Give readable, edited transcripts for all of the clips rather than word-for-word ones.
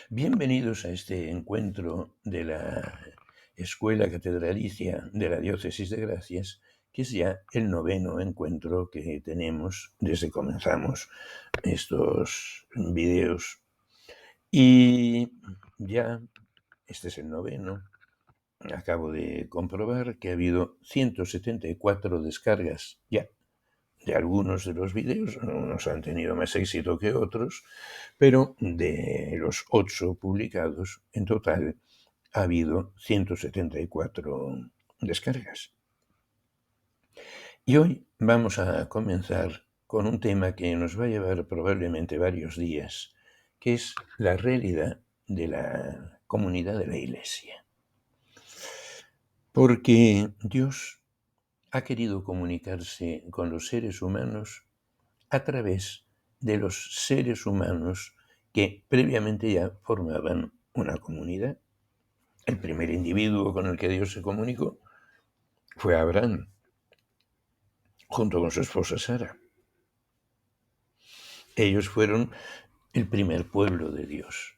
Bienvenidos a este encuentro de la Escuela Catedralicia de la Diócesis de Gracias, que es ya el noveno encuentro que tenemos desde que comenzamos estos videos. Y ya, este es el noveno. Acabo de comprobar que ha habido 174 descargas ya de algunos de los vídeos. Unos han tenido más éxito que otros, pero de los 8 publicados, en total ha habido 174 descargas. Y hoy vamos a comenzar con un tema que nos va a llevar probablemente varios días, que es la realidad de la comunidad de la Iglesia. Porque Dios ha querido comunicarse con los seres humanos a través de los seres humanos que previamente ya formaban una comunidad. El primer individuo con el que Dios se comunicó fue Abraham, junto con su esposa Sara. Ellos fueron el primer pueblo de Dios.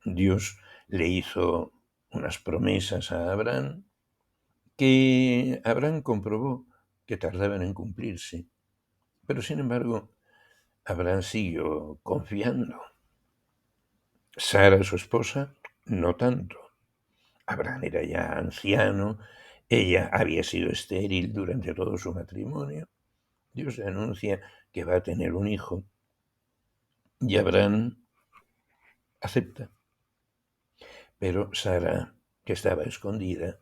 Dios le hizo unas promesas a Abraham que Abraham comprobó que tardaban en cumplirse. Pero sin embargo, Abraham siguió confiando. Sara, su esposa, no tanto. Abraham era ya anciano, ella había sido estéril durante todo su matrimonio. Dios le anuncia que va a tener un hijo y Abraham acepta. Pero Sara, que estaba escondida,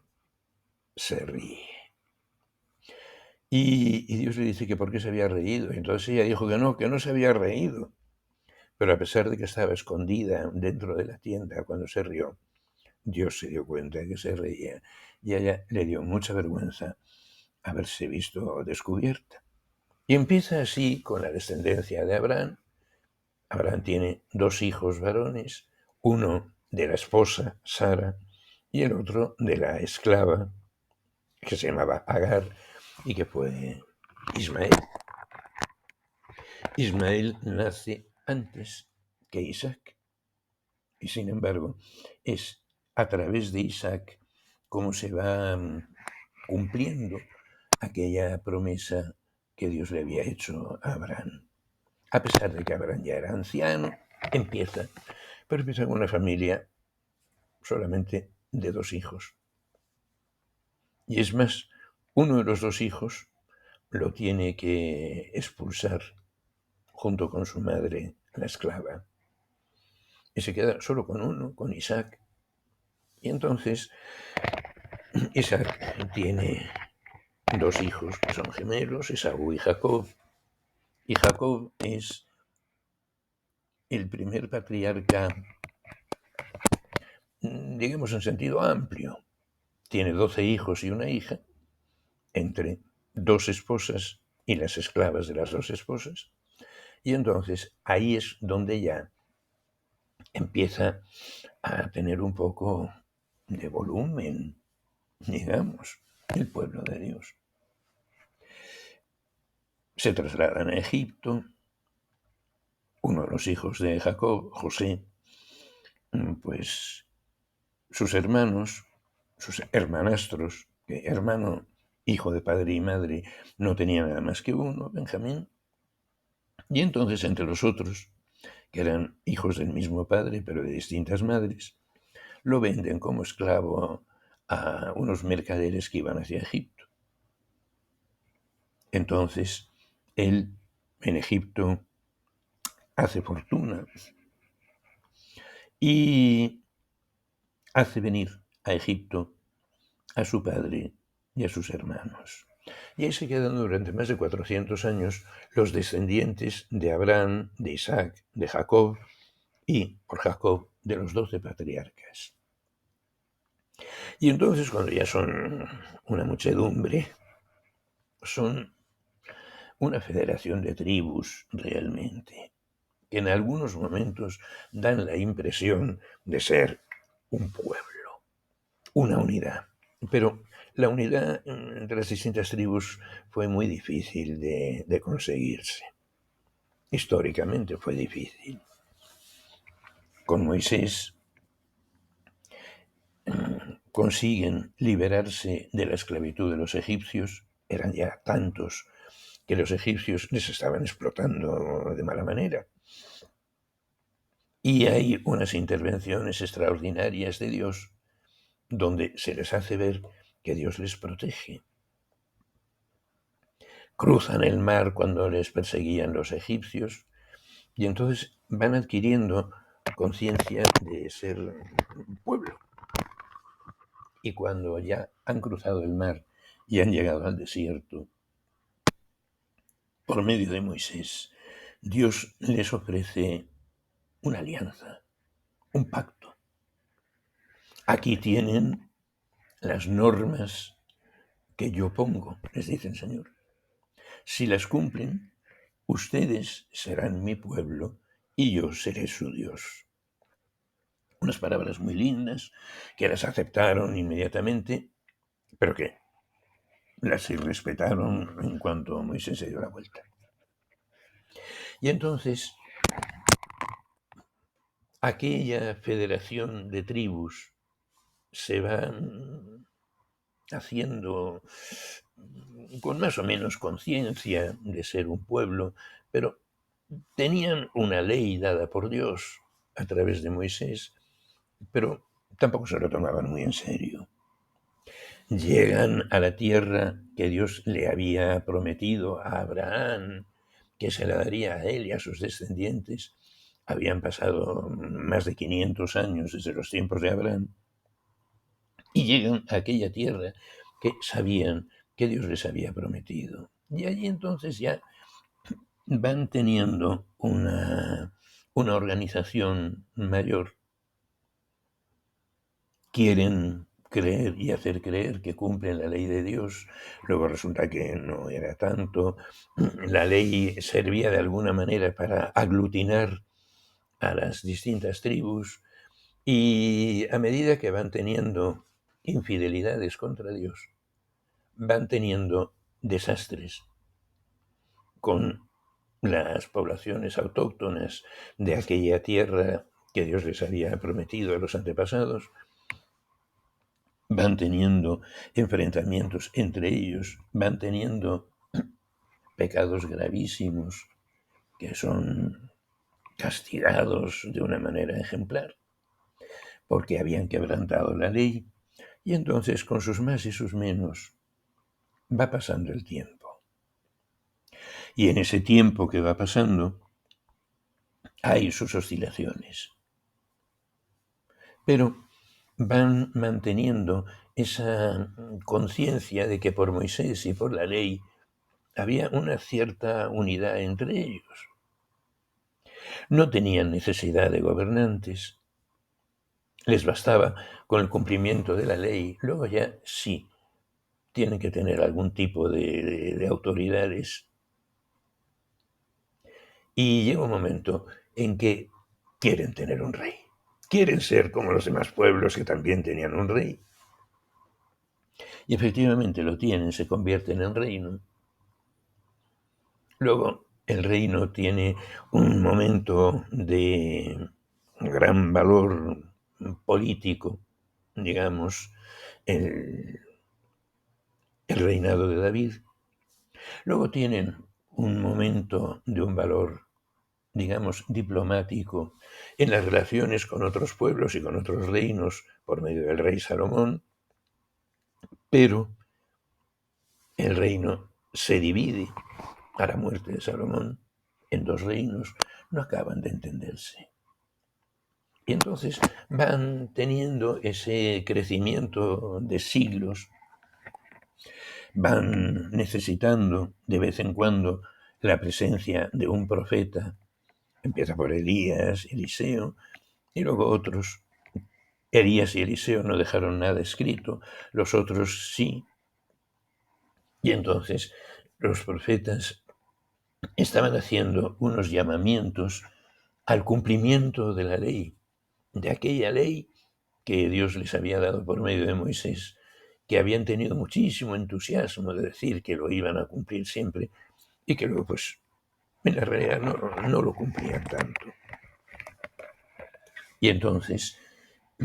se ríe. Y Dios le dice que por qué se había reído. Entonces ella dijo que no se había reído. Pero a pesar de que estaba escondida dentro de la tienda cuando se rió, Dios se dio cuenta de que se reía y a ella le dio mucha vergüenza haberse visto descubierta. Y empieza así con la descendencia de Abraham. Abraham tiene 2 hijos varones, uno de la esposa Sara y el otro de la esclava que se llamaba Agar y que fue Ismael. Ismael nace antes que Isaac y sin embargo es a través de Isaac como se va cumpliendo aquella promesa que Dios le había hecho a Abraham. A pesar de que Abraham ya era anciano, pero empieza con una familia solamente de 2 hijos. Y es más, uno de los 2 hijos lo tiene que expulsar junto con su madre, la esclava. Y se queda solo con uno, con Isaac. Y entonces Isaac tiene 2 hijos que son gemelos, Esaú y Jacob. Y Jacob es el primer patriarca, digamos en sentido amplio. Tiene 12 hijos y una hija, entre 2 esposas y las esclavas de las 2 esposas. Y entonces ahí es donde ya empieza a tener un poco de volumen, digamos, el pueblo de Dios. Se trasladan a Egipto. Uno de los hijos de Jacob, José, pues sus hermanos, sus hermanastros, que hermano, hijo de padre y madre, no tenía nada más que uno, Benjamín. Y entonces entre los otros, que eran hijos del mismo padre, pero de distintas madres, lo venden como esclavo a unos mercaderes que iban hacia Egipto. Entonces, él en Egipto hace fortuna y hace venir a Egipto a su padre y a sus hermanos. Y ahí se quedan durante más de 400 años los descendientes de Abraham, de Isaac, de Jacob y, por Jacob, de los 12 patriarcas. Y entonces, cuando ya son una muchedumbre, son una federación de tribus realmente, que en algunos momentos dan la impresión de ser un pueblo, una unidad. Pero la unidad entre las distintas tribus fue muy difícil de conseguirse. Históricamente fue difícil. con Moisés consiguen liberarse de la esclavitud de los egipcios. Eran ya tantos que los egipcios les estaban explotando de mala manera. Y hay unas intervenciones extraordinarias de Dios donde se les hace ver que Dios les protege. Cruzan el mar cuando les perseguían los egipcios y entonces van adquiriendo conciencia de ser un pueblo. Y cuando ya han cruzado el mar y han llegado al desierto, por medio de Moisés, Dios les ofrece una alianza, un pacto. Aquí tienen las normas que yo pongo, les dice el Señor. Si las cumplen, ustedes serán mi pueblo y yo seré su Dios. Unas palabras muy lindas que las aceptaron inmediatamente, pero que las irrespetaron en cuanto Moisés se dio la vuelta. Y entonces, aquella federación de tribus se va haciendo con más o menos conciencia de ser un pueblo, pero tenían una ley dada por Dios a través de Moisés, pero tampoco se lo tomaban muy en serio. Llegan a la tierra que Dios le había prometido a Abraham, que se la daría a él y a sus descendientes. Habían pasado más de 500 años desde los tiempos de Abraham, y llegan a aquella tierra que sabían que Dios les había prometido. Y allí entonces ya van teniendo una organización mayor. Quieren creer y hacer creer que cumplen la ley de Dios, luego resulta que no era tanto. La ley servía de alguna manera para aglutinar a las distintas tribus, y a medida que van teniendo infidelidades contra Dios, van teniendo desastres con las poblaciones autóctonas de aquella tierra que Dios les había prometido a los antepasados. Van teniendo enfrentamientos entre ellos, van teniendo pecados gravísimos que son castigados de una manera ejemplar, porque habían quebrantado la ley. Y entonces, con sus más y sus menos, va pasando el tiempo. Y en ese tiempo que va pasando, hay sus oscilaciones. Pero van manteniendo esa conciencia de que por Moisés y por la ley había una cierta unidad entre ellos. No tenían necesidad de gobernantes. Les bastaba con el cumplimiento de la ley. Luego ya sí, tienen que tener algún tipo de autoridades. Y llega un momento en que quieren tener un rey. Quieren ser como los demás pueblos que también tenían un rey. Y efectivamente lo tienen, se convierten en reino. Luego el reino tiene un momento de gran valor político, digamos, el reinado de David. Luego tienen un momento de un valor, digamos, diplomático en las relaciones con otros pueblos y con otros reinos por medio del rey Salomón, pero el reino se divide a la muerte de Salomón en dos reinos, no acaban de entenderse. Y entonces van teniendo ese crecimiento de siglos, van necesitando de vez en cuando la presencia de un profeta. Empieza por Elías, Eliseo, y luego otros. Elías y Eliseo no dejaron nada escrito, los otros sí. Y entonces los profetas estaban haciendo unos llamamientos al cumplimiento de la ley, de aquella ley que Dios les había dado por medio de Moisés, que habían tenido muchísimo entusiasmo de decir que lo iban a cumplir siempre, y que luego, pues, en la realidad no lo cumplían tanto. Y entonces,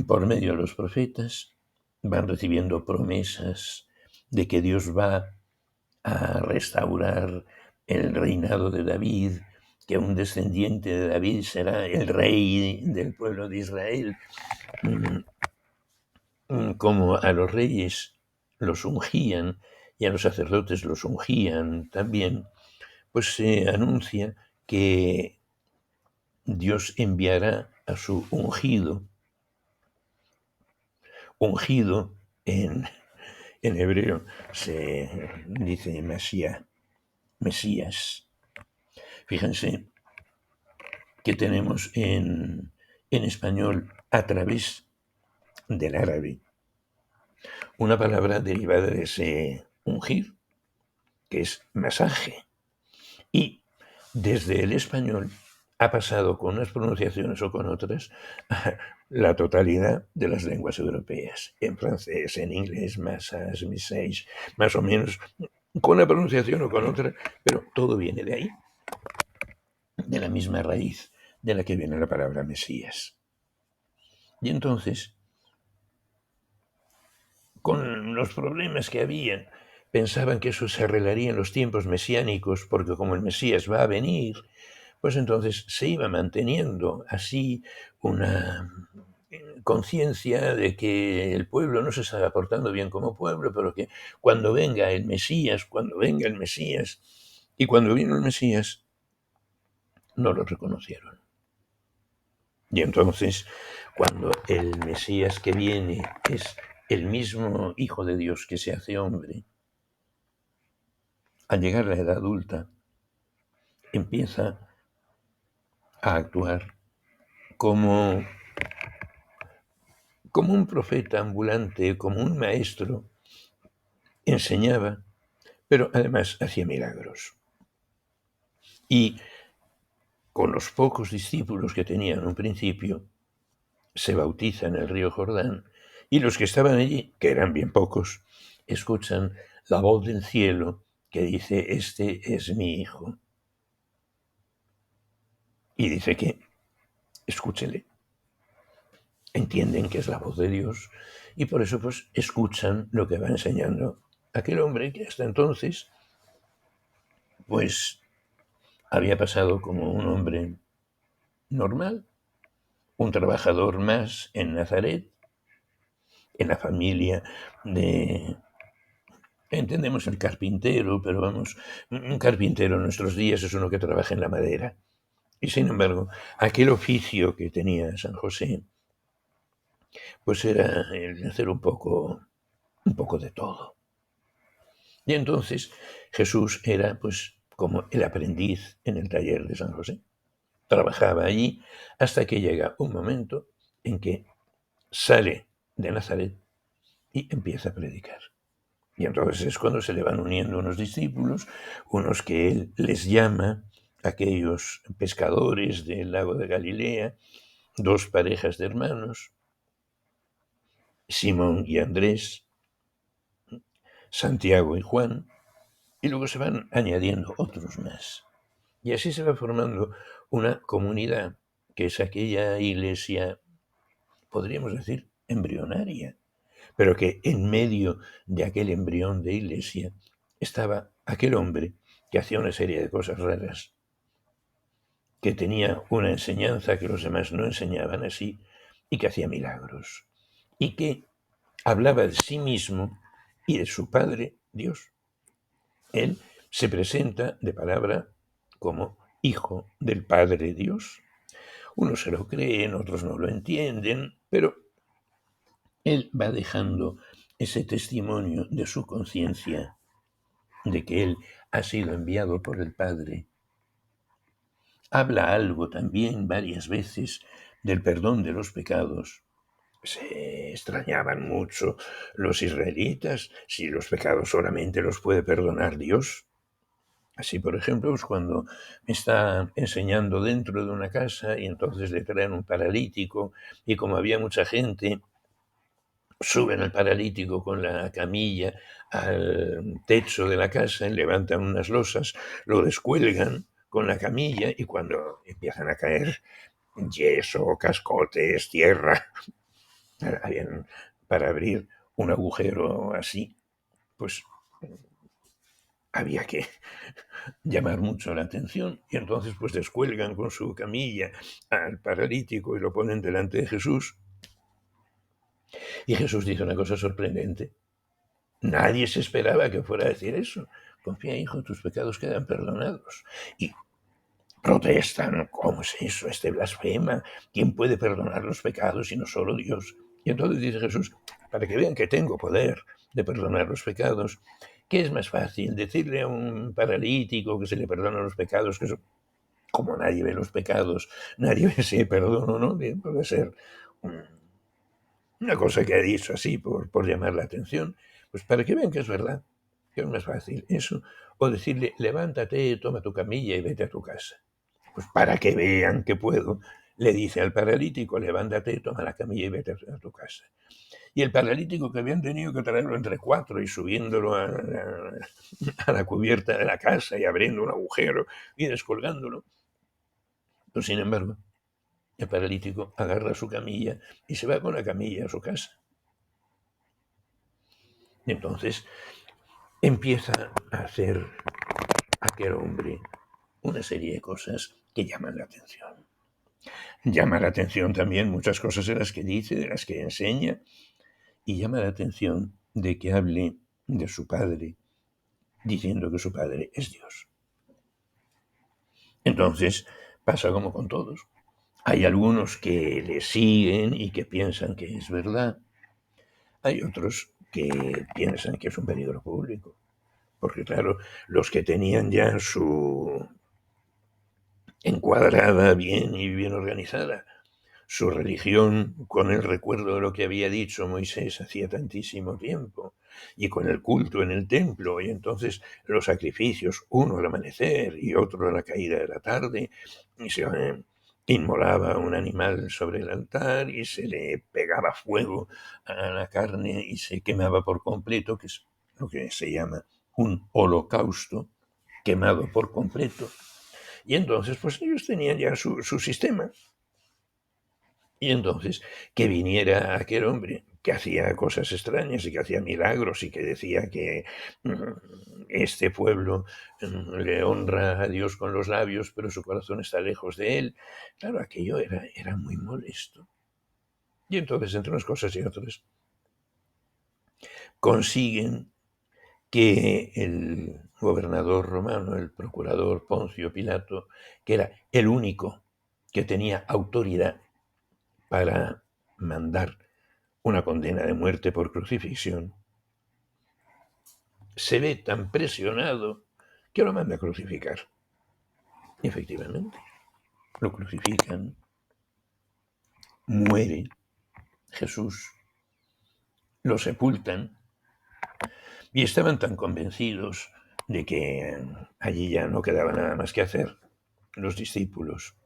por medio de los profetas, van recibiendo promesas de que Dios va a restaurar el reinado de David, que un descendiente de David será el rey del pueblo de Israel. Como a los reyes los ungían y a los sacerdotes los ungían también, pues se anuncia que Dios enviará a su ungido en hebreo se dice Mesías. Fíjense que tenemos en español, a través del árabe, una palabra derivada de ese ungir, que es masaje. Y desde el español ha pasado con unas pronunciaciones o con otras a la totalidad de las lenguas europeas. En francés, en inglés, massage, massage, más o menos, con una pronunciación o con otra, pero todo viene de ahí, de la misma raíz de la que viene la palabra Mesías. Y entonces, con los problemas que había, pensaban que eso se arreglaría en los tiempos mesiánicos, porque como el Mesías va a venir, pues entonces se iba manteniendo así una conciencia de que el pueblo no se estaba portando bien como pueblo, pero que cuando venga el Mesías, y cuando vino el Mesías, no lo reconocieron. Y entonces, cuando el Mesías que viene es el mismo Hijo de Dios que se hace hombre, al llegar a la edad adulta, empieza a actuar como, como un profeta ambulante, como un maestro, enseñaba, pero además hacía milagros. Y con los pocos discípulos que tenía en un principio, se bautiza en el río Jordán, y los que estaban allí, que eran bien pocos, escuchan la voz del cielo que dice: este es mi hijo. Y dice que escúchele. Entienden que es la voz de Dios, y por eso pues escuchan lo que va enseñando aquel hombre que hasta entonces pues había pasado como un hombre normal, un trabajador más en Nazaret, en la familia de, entendemos el carpintero, pero vamos, un carpintero en nuestros días es uno que trabaja en la madera. Y sin embargo, aquel oficio que tenía San José, pues era el hacer un poco de todo. Y entonces Jesús era pues como el aprendiz en el taller de San José. Trabajaba allí hasta que llega un momento en que sale de Nazaret y empieza a predicar. Y entonces es cuando se le van uniendo unos discípulos, unos que él les llama, aquellos pescadores del lago de Galilea, dos parejas de hermanos, Simón y Andrés, Santiago y Juan, y luego se van añadiendo otros más. Y así se va formando una comunidad que es aquella iglesia, podríamos decir, embrionaria, pero que en medio de aquel embrión de iglesia estaba aquel hombre que hacía una serie de cosas raras, que tenía una enseñanza que los demás no enseñaban así, y que hacía milagros, y que hablaba de sí mismo y de su Padre Dios. Él se presenta de palabra como Hijo del Padre Dios. Unos se lo creen, otros no lo entienden, pero él va dejando ese testimonio de su conciencia, de que él ha sido enviado por el Padre. Habla algo también varias veces del perdón de los pecados. Se extrañaban mucho los israelitas si los pecados solamente los puede perdonar Dios. Así, por ejemplo, pues cuando está enseñando dentro de una casa y entonces le traen un paralítico, y como había mucha gente, suben al paralítico con la camilla al techo de la casa, levantan unas losas, lo descuelgan con la camilla, y cuando empiezan a caer yeso, cascotes, tierra. Habían, para abrir un agujero así, pues había que llamar mucho la atención, y entonces pues descuelgan con su camilla al paralítico y lo ponen delante de Jesús. Y Jesús dice una cosa sorprendente. Nadie se esperaba que fuera a decir eso. Confía, hijo, tus pecados quedan perdonados. Y protestan, ¿cómo es eso? Este blasfema. ¿Quién puede perdonar los pecados sino solo Dios? Y entonces dice Jesús, para que vean que tengo poder de perdonar los pecados, ¿qué es más fácil? Decirle a un paralítico que se le perdonan los pecados, que eso, como nadie ve los pecados, nadie ve si hay perdón o no, bien, puede ser una cosa que ha dicho así por llamar la atención, pues para que vean que es verdad, que es más fácil eso, o decirle, levántate, toma tu camilla y vete a tu casa. Pues para que vean que puedo, le dice al paralítico, levántate, toma la camilla y vete a tu casa. Y el paralítico, que habían tenido que traerlo entre cuatro y subiéndolo a la cubierta de la casa y abriendo un agujero y descolgándolo, pues sin embargo, el paralítico agarra su camilla y se va con la camilla a su casa. Y entonces empieza a hacer aquel hombre una serie de cosas que llaman la atención. Llama la atención también muchas cosas de las que dice, de las que enseña, y llama la atención de que hable de su padre, diciendo que su padre es Dios. Entonces pasa como con todos. Hay algunos que le siguen y que piensan que es verdad. Hay otros que piensan que es un peligro público. Porque claro, los que tenían ya su encuadrada bien y bien organizada su religión, con el recuerdo de lo que había dicho Moisés hacía tantísimo tiempo, y con el culto en el templo, y entonces los sacrificios, uno al amanecer y otro a la caída de la tarde, y se inmolaba un animal sobre el altar y se le pegaba fuego a la carne y se quemaba por completo, que es lo que se llama un holocausto, quemado por completo. Y entonces, pues ellos tenían ya su sistema. Y entonces, que viniera aquel hombre que hacía cosas extrañas y que hacía milagros y que decía que este pueblo le honra a Dios con los labios, pero su corazón está lejos de él. Claro, aquello era muy molesto. Y entonces, entre unas cosas y otras, consiguen que el gobernador romano, el procurador Poncio Pilato, que era el único que tenía autoridad para mandar una condena de muerte por crucifixión, se ve tan presionado que lo manda a crucificar. Y efectivamente, lo crucifican, muere Jesús, lo sepultan, y estaban tan convencidos de que allí ya no quedaba nada más que hacer, los discípulos,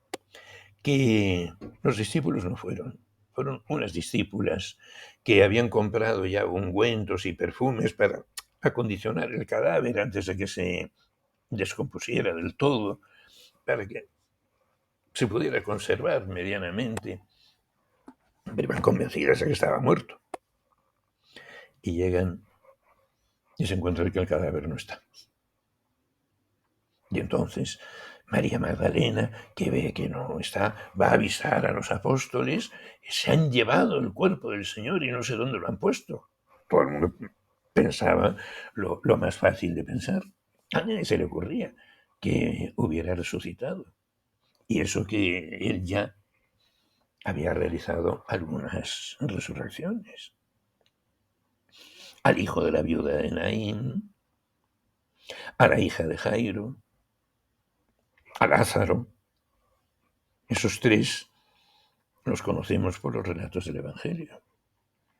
que los discípulos no fueron. Fueron unas discípulas que habían comprado ya ungüentos y perfumes para acondicionar el cadáver antes de que se descompusiera del todo, para que se pudiera conservar medianamente, pero iban convencidas de que estaba muerto. Y llegan y se encuentran que el cadáver no está. Y entonces María Magdalena, que ve que no está, va a avisar a los apóstoles, se han llevado el cuerpo del Señor y no sé dónde lo han puesto. Todo el mundo pensaba lo más fácil de pensar. A nadie se le ocurría que hubiera resucitado. Y eso que él ya había realizado algunas resurrecciones. Al hijo de la viuda de Naín, a la hija de Jairo, a Lázaro. Esos tres los conocemos por los relatos del Evangelio.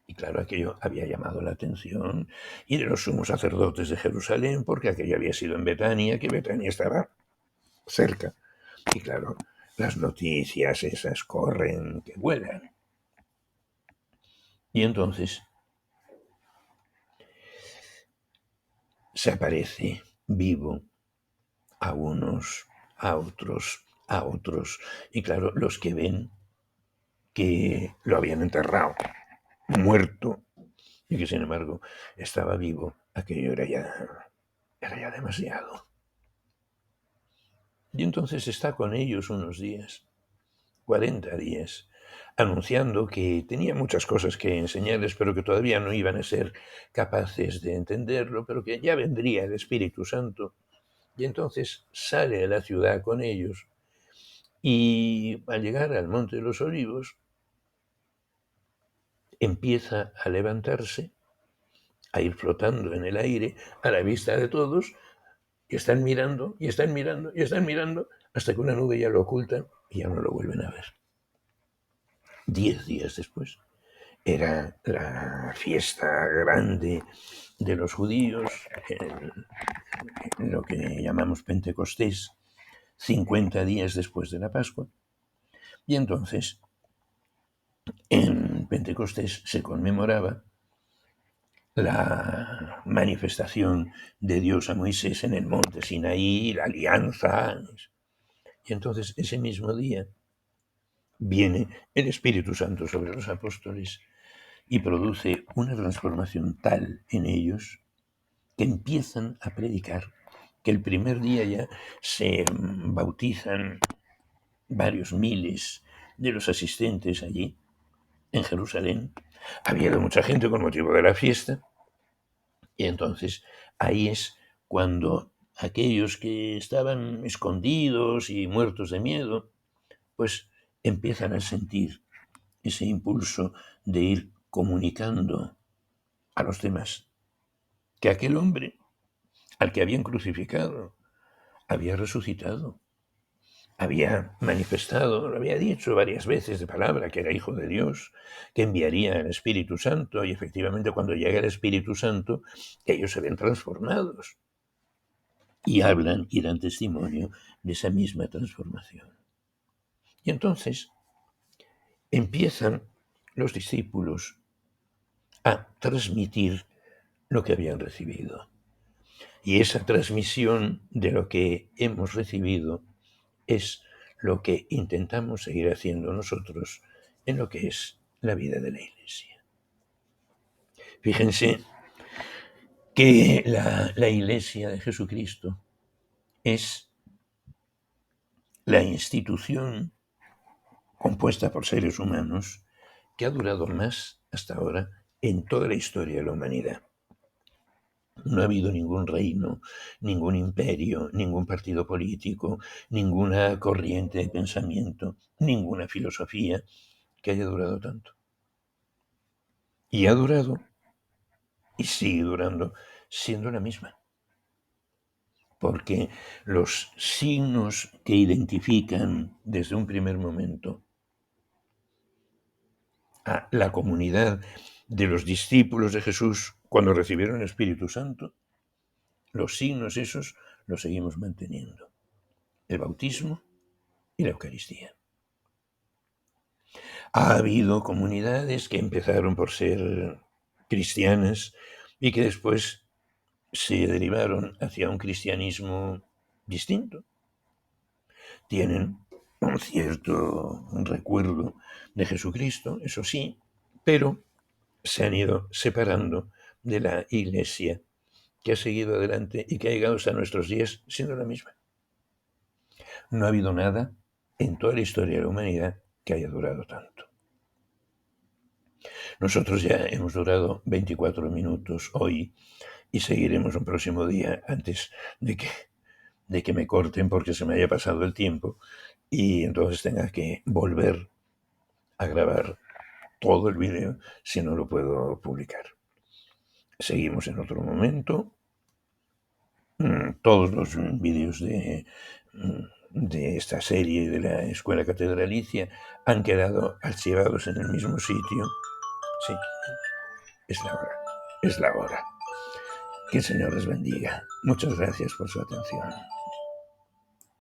Y claro, aquello había llamado la atención y de los sumos sacerdotes de Jerusalén, porque aquello había sido en Betania, que Betania estaba cerca. Y claro, las noticias esas corren, que vuelan. Y entonces se aparece vivo a unos, a otros, a otros. Y claro, los que ven que lo habían enterrado, muerto, y que sin embargo estaba vivo, aquello era ya demasiado. Y entonces está con ellos unos días, 40 días, anunciando que tenía muchas cosas que enseñarles, pero que todavía no iban a ser capaces de entenderlo, pero que ya vendría el Espíritu Santo. Y entonces sale a la ciudad con ellos y al llegar al Monte de los Olivos empieza a levantarse, a ir flotando en el aire a la vista de todos, y están mirando, y están mirando, y están mirando, hasta que una nube ya lo oculta y ya no lo vuelven a ver. 10 días después era la fiesta grande de los judíos, lo que llamamos Pentecostés, 50 días después de la Pascua. Y entonces, en Pentecostés se conmemoraba la manifestación de Dios a Moisés en el monte Sinaí, la alianza. Y entonces ese mismo día viene el Espíritu Santo sobre los apóstoles y produce una transformación tal en ellos que empiezan a predicar, que el primer día ya se bautizan varios miles de los asistentes allí en Jerusalén. Había mucha gente con motivo de la fiesta, y entonces ahí es cuando aquellos que estaban escondidos y muertos de miedo, pues empiezan a sentir ese impulso de ir comunicando a los demás que aquel hombre al que habían crucificado había resucitado, había manifestado, lo había dicho varias veces de palabra, que era hijo de Dios, que enviaría el Espíritu Santo, y efectivamente cuando llega el Espíritu Santo, ellos se ven transformados y hablan y dan testimonio de esa misma transformación. Y entonces empiezan los discípulos a transmitir lo que habían recibido. Y esa transmisión de lo que hemos recibido es lo que intentamos seguir haciendo nosotros en lo que es la vida de la Iglesia. Fíjense que la Iglesia de Jesucristo es la institución compuesta por seres humanos que ha durado más hasta ahora en toda la historia de la humanidad. No ha habido ningún reino, ningún imperio, ningún partido político, ninguna corriente de pensamiento, ninguna filosofía que haya durado tanto. Y ha durado y sigue durando siendo la misma. Porque los signos que identifican desde un primer momento a la comunidad de los discípulos de Jesús cuando recibieron el Espíritu Santo, los signos esos los seguimos manteniendo. El bautismo y la Eucaristía. Ha habido comunidades que empezaron por ser cristianas y que después se derivaron hacia un cristianismo distinto. Tienen un cierto recuerdo de Jesucristo, eso sí, pero se han ido separando de la Iglesia que ha seguido adelante y que ha llegado hasta nuestros días siendo la misma. No ha habido nada en toda la historia de la humanidad que haya durado tanto. Nosotros ya hemos durado 24 minutos hoy y seguiremos un próximo día antes de que me corten porque se me haya pasado el tiempo y entonces tenga que volver a grabar todo el vídeo si no lo puedo publicar. Seguimos en otro momento. Todos los vídeos de esta serie de la Escuela Catedralicia han quedado archivados en el mismo sitio. Sí, es la hora. Es la hora. Que el Señor les bendiga. Muchas gracias por su atención.